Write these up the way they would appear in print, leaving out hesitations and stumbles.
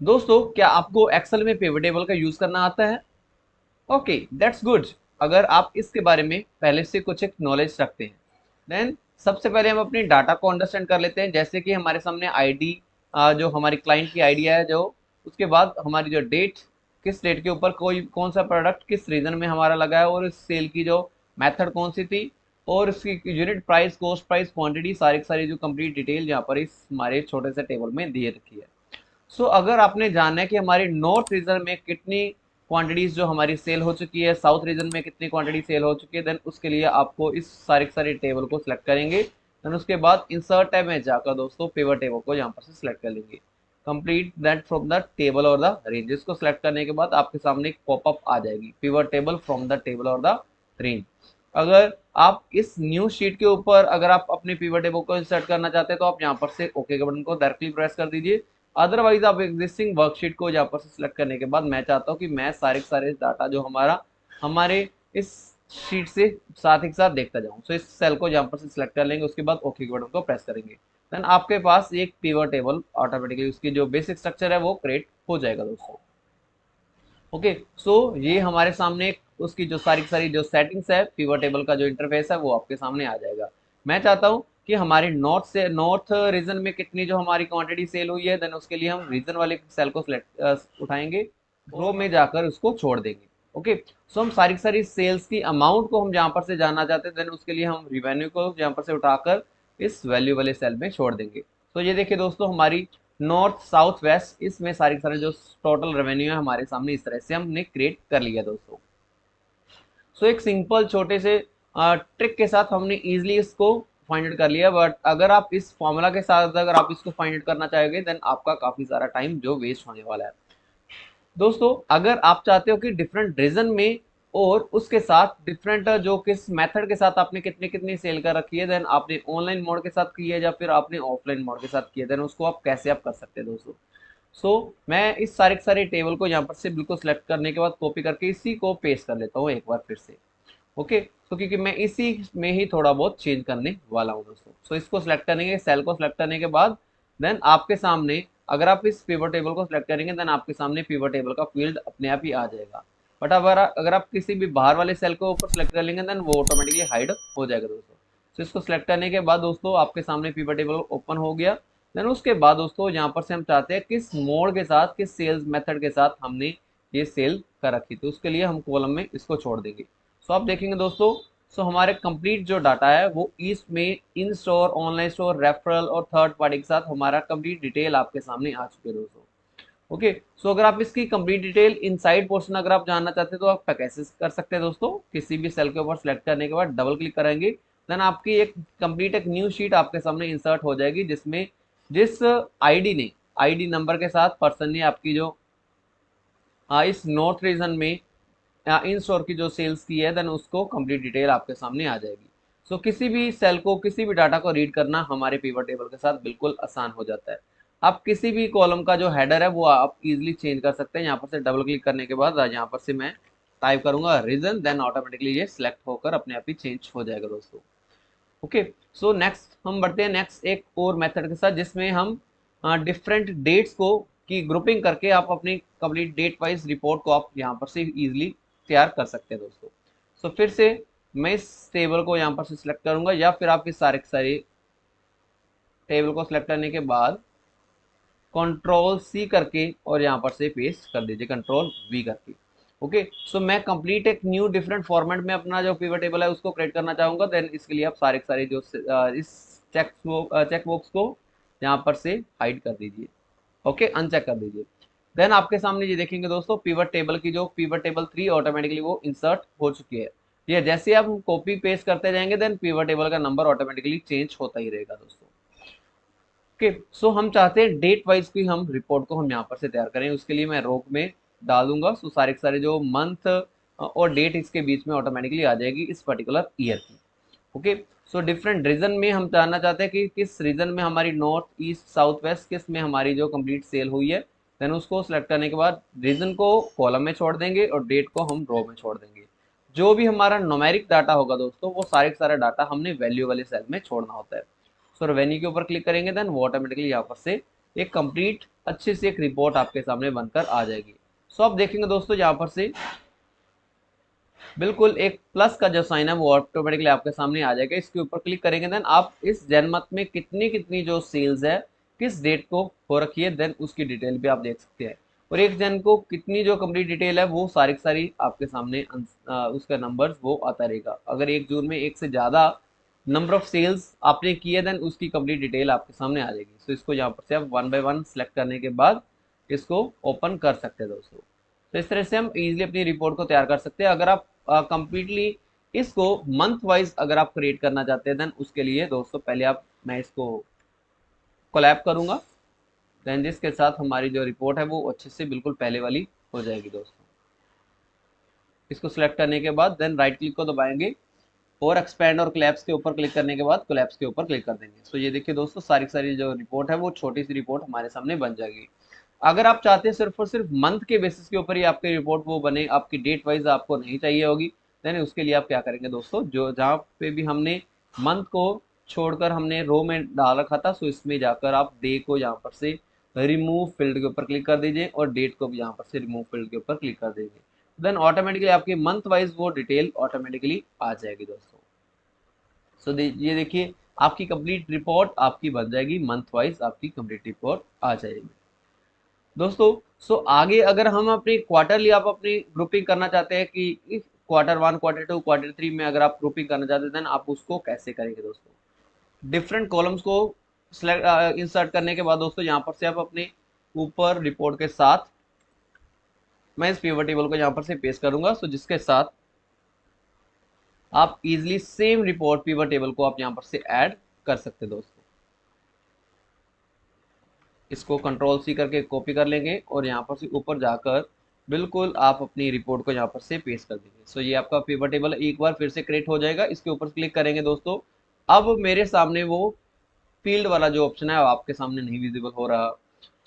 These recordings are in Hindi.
दोस्तों क्या आपको एक्सेल में पिवट टेबल का यूज करना आता है? Okay, that's good. अगर आप इसके बारे में पहले से कुछ एक नॉलेज रखते हैं, देन सबसे पहले हम अपनी डाटा को अंडरस्टैंड कर लेते हैं। जैसे कि हमारे सामने आईडी, जो हमारी क्लाइंट की आईडी है, जो उसके बाद हमारी जो डेट, किस डेट के ऊपर कोई कौन सा प्रोडक्ट किस रीजन में हमारा लगा है, और इस सेल की जो मेथड कौन सी थी, और उसकी unit price, cost price, quantity, सारी की सारी जो कंप्लीट डिटेल यहाँ पर इस हमारे छोटे से टेबल में दिए रखी है। सो अगर आपने जानना है कि हमारी नॉर्थ रीजन में कितनी क्वांटिटीज जो हमारी सेल हो चुकी है, साउथ रीजन में कितनी क्वांटिटी सेल हो चुकी है, देन उसके लिए आपको इस सारे के सारे टेबल को सिलेक्ट करेंगे। देन उसके बाद इंसर्ट टैब में जाकर दोस्तों पिवट टेबल को यहाँ पर से सिलेक्ट कर लेंगे। Complete that from the table और द रेंज को सिलेक्ट करने के बाद आपके सामने एक पॉपअप आ जाएगी, pivot table from the table और द रेंज। अगर आप इस न्यू शीट के ऊपर अगर आप अपने पिवट टेबल को इंसर्ट करना चाहते हैं तो आप यहाँ पर से ओके के बटन को डायरेक्टली प्रेस कर दीजिए। अदरवाइज आप एग्जिस्टिंग वर्कशीट को यहाँ पर से सिलेक्ट करने के बाद मैं चाहता हूँ कि मैं सारे के सारे डाटा जो हमारा हमारे इस शीट से साथ ही साथ देखता जाऊँ। सो इस सेल को यहाँ पर से सिलेक्ट कर लेंगे, उसके बाद ओके के बटन को प्रेस करेंगे। देन आपके पास एक पिवट टेबल ऑटोमेटिकली उसकी जो बेसिक स्ट्रक्चर है वो क्रिएट हो जाएगा दोस्तों। ओके, सो ये हमारे सामने उसकी जो सारी की सारी जो सेटिंग्स है, पिवट टेबल का जो इंटरफेस है वो आपके सामने आ जाएगा। मैं चाहता हूँ कि हमारे नॉर्थ रीजन में कितनी जो हमारी क्वांटिटी सेल हुई है, देन उसके लिए हम रीजन वाले सेल को सिलेक्ट उठाएंगे, रो में जाकर उसको छोड़ देंगे। ओके, सो हम सारी की सारी सेल्स की अमाउंट को हम जहां पर से जानना चाहते हैं, देन उसके लिए हम रिवेन्यू को जहां पर से उठाकर इस वैल्यू वाले सेल में छोड़ देंगे। तो ये देखिए दोस्तों, हमारी नॉर्थ साउथ वेस्ट इसमें सारी की सारी जो टोटल रेवेन्यू है हमारे सामने इस तरह से हमने क्रिएट कर लिया दोस्तों। सो एक सिंपल छोटे से ट्रिक के साथ हमने इजीली इसको फाइंड आउट कर लिया। बट अगर आप इस फॉर्मूला के साथ अगर आप इसको फाइंड आउट करना चाहोगे, देन आपका काफी सारा टाइम जो वेस्ट होने वाला है दोस्तों। अगर आप चाहते हो कि डिफरेंट रीजन में और उसके साथ डिफरेंट जो किस मेथड के साथ आपने कितनी कितनी सेल कर रखी है, देन आपने ऑनलाइन मोड के साथ की है या फिर आपने ऑफलाइन मोड के साथ किया है, देन उसको आप कैसे आप कर सकते हैं दोस्तों। मैं इस सारे के सारे टेबल को यहाँ पर से बिल्कुल सेलेक्ट करने के बाद कॉपी करके इसी को पेस्ट कर लेता हूँ एक बार फिर से। ओके, तो क्योंकि मैं इसी में ही थोड़ा बहुत चेंज करने वाला हूँ दोस्तों। इसको सिलेक्ट करने के सेल को सिलेक्ट करने के बाद देन आपके सामने अगर आप इस पिवट टेबल को सिलेक्ट करेंगे, देन आपके सामने पिवट टेबल का फील्ड अपने आप ही आ जाएगा। बट अगर आप किसी भी बाहर वाले सेल को ऊपर सेलेक्ट कर लेंगे, देन वो ऑटोमेटिकली हाइड हो जाएगा दोस्तों। इसको सिलेक्ट करने के बाद दोस्तों आपके सामने पिवट टेबल ओपन हो गया। देन उसके बाद दोस्तों यहाँ पर से हम चाहते हैं किस मोड के साथ, किस सेल्स मेथड के साथ हमने ये सेल कर रखी, तो उसके लिए हम कॉलम में इसको छोड़ देंगे। आप देखेंगे दोस्तों, हमारे कंप्लीट जो डाटा है वो इसमें इन स्टोर, ऑनलाइन स्टोर, रेफरल और थर्ड पार्टी के साथ हमारा कंप्लीट डिटेल आपके सामने आ चुके हैं दोस्तों। ओके, अगर आप इसकी कंप्लीट डिटेल इनसाइड पोर्शन अगर आप जानना चाहते हैं तो आप कैसे कर सकते हैं दोस्तों। किसी भी सेल के ऊपर सेलेक्ट करने के बाद डबल क्लिक करेंगे, देन आपकी एक कंप्लीट एक न्यू शीट आपके सामने इंसर्ट हो जाएगी, जिसमें जिस आईडी नंबर के साथ पर्सन ने आपकी जो इस नॉर्थ रीजन में इन स्टोर की जो सेल्स की है, देन उसको कंप्लीट डिटेल आपके सामने आ जाएगी। किसी भी सेल को, किसी भी डाटा को रीड करना हमारे पिवट टेबल के साथ बिल्कुल आसान हो जाता है। आप किसी भी कॉलम का जो हेडर है वो आप इजीली चेंज कर सकते हैं। यहाँ पर से डबल क्लिक करने के बाद यहाँ पर से मैं टाइप करूंगा रीजन, देन ऑटोमेटिकली ये सिलेक्ट होकर अपने आप ही चेंज हो जाएगा दोस्तों। ओके, नेक्स्ट हम बढ़ते हैं नेक्स्ट एक और मेथड के साथ, जिसमें हम डिफरेंट डेट्स को की ग्रुपिंग करके आप अपनी कंप्लीट डेट वाइज रिपोर्ट को आप यहाँ पर से इजीली तैयार कर सकते हैं दोस्तों। फिर से मैं इस टेबल को यहाँ पर से सिलेक्ट करूंगा, या फिर आप इस सारे के सारे टेबल को सिलेक्ट करने के बाद कंट्रोल सी करके और यहाँ पर से पेस्ट कर दीजिए, कंट्रोल वी करके। ओके, मैं कंप्लीट एक न्यू डिफरेंट फॉर्मेट में अपना जो पिवट टेबल है उसको क्रिएट करना चाहूंगा। देन इसके लिए आप सारे के सारे जो इस चेक बॉक्स को यहाँ पर से हाइड कर दीजिए। ओके, अनचेक कर दीजिए। देन आपके सामने ये देखेंगे दोस्तों, पिवट टेबल की जो पिवट टेबल 3 ऑटोमेटिकली वो इंसर्ट हो चुकी है। ये जैसे आप कॉपी पेस्ट करते जाएंगे, देन पिवट टेबल का नंबर ऑटोमेटिकली चेंज होता ही रहेगा दोस्तों। ओके, हम चाहते हैं डेट वाइज की हम रिपोर्ट को हम यहाँ पर से तैयार करें। उसके लिए मैं रो में डाल दूंगा। सारे के सारे जो मंथ और डेट इसके बीच में ऑटोमेटिकली आ जाएगी इस पर्टिकुलर ईयर की। ओके, डिफरेंट रीजन में हम जानना चाहते हैं कि किस रीजन में हमारी नॉर्थ, ईस्ट, साउथ, वेस्ट किस में हमारी जो कंप्लीट सेल हुई है। देन उसको सिलेक्ट करने के बाद रीजन को कॉलम में छोड़ देंगे और डेट को हम रो में छोड़ देंगे। जो भी हमारा न्यूमेरिक डाटा होगा दोस्तों, वो सारे का सारा डाटा हमने वैल्यू वाले सेल में छोड़ना होता है। रेवेन्यू के ऊपर क्लिक करेंगे, देन वो ऑटोमेटिकली यहाँ पर से एक कंप्लीट अच्छी सी एक रिपोर्ट आपके सामने बनकर आ जाएगी। सो आप देखेंगे दोस्तों यहाँ पर से बिल्कुल एक प्लस का जो साइन है वो ऑटोमेटिकली आपके सामने आ जाएगा। इसके ऊपर क्लिक करेंगे देन आप इस जनमत में कितनी कितनी जो सेल्स है किस डेट को हो रखी है देन उसकी डिटेल भी आप देख सकते हैं। और एक जन को कितनी जो कंप्लीट डिटेल है वो सारी की सारी आपके सामने उसका नंबर्स वो आता रहेगा। अगर 1 जून में एक से ज़्यादा नंबर ऑफ सेल्स आपने किए देन उसकी कंप्लीट डिटेल आपके सामने आ जाएगी। सो इसको यहाँ पर से आप 1 बाय 1 सेलेक्ट करने के बाद इसको ओपन कर सकते हैं दोस्तों। तो इस तरह से हम इजीली अपनी रिपोर्ट को तैयार कर सकते हैं। अगर आप कंप्लीटली इसको मंथ वाइज अगर आप क्रिएट करना चाहते हैं देन उसके लिए दोस्तों पहले मैं इसको कोलैब करूंगा देन जिसके साथ हमारी जो रिपोर्ट है वो अच्छे से बिल्कुल पहले वाली हो जाएगी दोस्तों। इसको सिलेक्ट करने के बाद देन राइट क्लिक को दबाएंगे और एक्सपैंड और कोलैप्स के ऊपर क्लिक करने के बाद कोलैप्स के ऊपर क्लिक कर देंगे। सो ये देखिए दोस्तों सारी सारी जो रिपोर्ट है वो छोटी सी रिपोर्ट हमारे सामने बन जाएगी। अगर आप चाहते हैं सिर्फ और सिर्फ मंथ के बेसिस के ऊपर ही आपकी रिपोर्ट वो बने, आपकी डेट वाइज आपको नहीं चाहिए होगी, देन उसके लिए आप क्या करेंगे दोस्तों, जो जहाँ पे भी हमने मंथ को छोड़कर हमने रो में डाल रखा था, सो इसमें जाकर आप डे को यहाँ पर से रिमूव फील्ड के ऊपर क्लिक कर दीजिए और डेट को भी यहाँ पर से रिमूव फील्ड के ऊपर क्लिक कर दीजिए। देन ऑटोमेटिकली आपकी मंथ वाइज वो डिटेल ऑटोमेटिकली आ जाएगी दोस्तों। सो ये देखिए आपकी कंप्लीट रिपोर्ट आपकी बन जाएगी, मंथ वाइज आपकी कंप्लीट रिपोर्ट आ जाएगी दोस्तों। सो आगे अगर हम अपनी क्वार्टरली आप अपनी ग्रुपिंग करना चाहते हैं कि Q1, Q2, Q3 में अगर आप ग्रुपिंग करना चाहते हैं देन आप उसको कैसे करेंगे दोस्तों। डिफरेंट कॉलम्स को इंसर्ट करने के बाद दोस्तों यहाँ पर से आप अपने ऊपर रिपोर्ट के साथ मैं इस पिवट टेबल को यहाँ पर से पेस्ट करूंगा। सो जिसके साथ आप easily same report pivot table को आप यहाँ पर से ऐड कर सकते हैं दोस्तों। इसको Ctrl+C करके कॉपी कर लेंगे और यहाँ पर से ऊपर जाकर बिल्कुल आप अपनी रिपोर्ट को यहाँ पर से पेस्ट कर देंगे। सो ये आपका पिवट टेबल एक बार फिर से क्रिएट हो जाएगा। इसके ऊपर क्लिक करेंगे दोस्तों, अब मेरे सामने वो फील्ड वाला जो ऑप्शन है आपके सामने नहीं विजिबल हो रहा।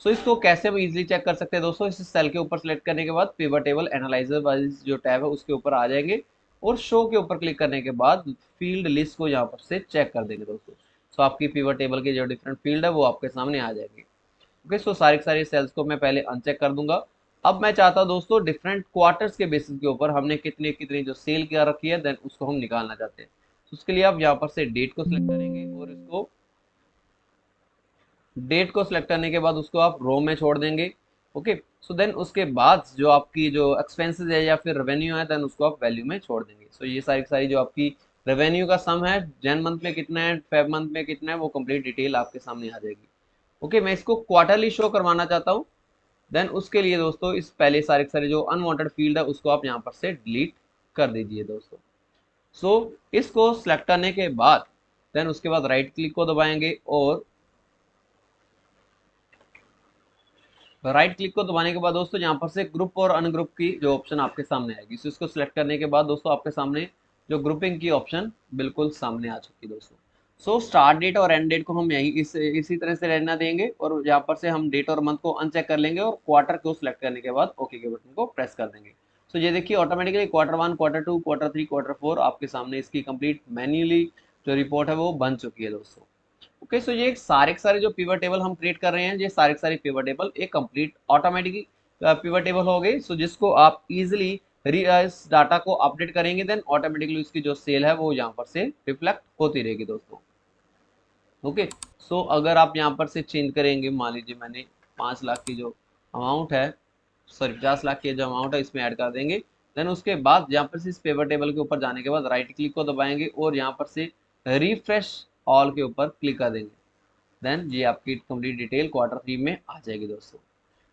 सो इसको कैसे हम इजीली चेक कर सकते हैं दोस्तों, इस सेल के ऊपर सेलेक्ट करने के बाद पिवट टेबल एनालाइजर वाइज जो टैब है उसके ऊपर आ जाएंगे और शो के ऊपर क्लिक करने के बाद फील्ड लिस्ट को यहाँ पर से चेक कर देंगे दोस्तों। सो आपकी पिवट टेबल की जो डिफरेंट फील्ड है वो आपके सामने आ जाएगी। ओके, सो सारी सारी सेल्स को मैं पहले अनचेक कर दूंगा। अब मैं चाहता हूं दोस्तों डिफरेंट क्वार्टर्स के बेसिस के ऊपर हमने कितनी कितनी जो सेल किया रखी है देन उसको हम निकालना चाहते हैं। तो उसके लिए आप यहाँ पर से डेट को सिलेक्ट करेंगे और इसको डेट को सिलेक्ट करने के बाद उसको आप रो में छोड़ देंगे। ओके, सो देन उसके बाद जो आपकी जो एक्सपेंसेस है या फिर रेवेन्यू है देन उसको आप वैल्यू में छोड़ देंगे। सो ये सारी सारी जो आपकी रेवेन्यू का सम है, जन मंथ में कितना है, फेब मंथ में कितना है, वो कंप्लीट डिटेल आपके सामने आ जाएगी। ओके, मैं इसको क्वार्टरली शो करवाना चाहता हूँ देन उसके लिए दोस्तों इस पहले सारे जो अनवांटेड फील्ड है उसको आप यहाँ पर से डिलीट कर दीजिए दोस्तों। सो इसको सिलेक्ट करने के बाद देन उसके बाद राइट क्लिक को दबाएंगे और राइट क्लिक को दबाने के बाद दोस्तों यहाँ पर से ग्रुप और अनग्रुप की जो ऑप्शन आपके सामने आएगी। सो इसको सिलेक्ट करने के बाद दोस्तों आपके सामने जो ग्रुपिंग की ऑप्शन बिल्कुल सामने आ चुकी है दोस्तों। सो स्टार्ट डेट और एंड डेट को हम यही इसी तरह से रहना देंगे और यहाँ पर से हम डेट और मंथ को अनचेक कर लेंगे और क्वार्टर को सिलेक्ट करने के बाद ओके के बटन को प्रेस कर देंगे। सो ये देखिए automatically Q1, Q2, Q3, Q4 आपके सामने इसकी कंप्लीट मैन्युअली जो रिपोर्ट है वो बन चुकी है दोस्तों। ओके, सो ये सारे जो पिवट टेबल हम क्रिएट कर रहे हैं ये सारे पिवट टेबल एक कंप्लीट ऑटोमेटिक पिवट टेबल हो गई। सो जिसको आप इजिली इस डाटा को अपडेट करेंगे देन ऑटोमेटिकली उसकी जो सेल है वो यहाँ पर से रिफ्लेक्ट होती रहेगी दोस्तों। ओके, सो अगर आप यहाँ पर से चेंज करेंगे, मान लीजिए मैंने 5 लाख की जो अमाउंट है, सॉरी 50 लाख की जो अमाउंट है इसमें ऐड कर देंगे। देन उसके बाद यहाँ पर से इस पेपर टेबल के ऊपर जाने के बाद राइट क्लिक को दबाएंगे और यहाँ पर से रिफ्रेश ऑल के ऊपर क्लिक कर देंगे। देन ये आपकी कंप्लीट डिटेल Q3 में आ जाएगी दोस्तों।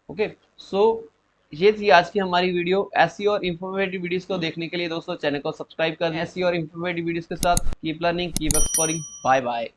ओके, सो ये थी आज की हमारी वीडियो। ऐसी और इन्फॉर्मेटिव वीडियोस को देखने के लिए दोस्तों चैनल को सब्सक्राइब करें। ऐसी और इन्फॉर्मेटिव वीडियोस के साथ keep learning, keep exploring. Bye bye.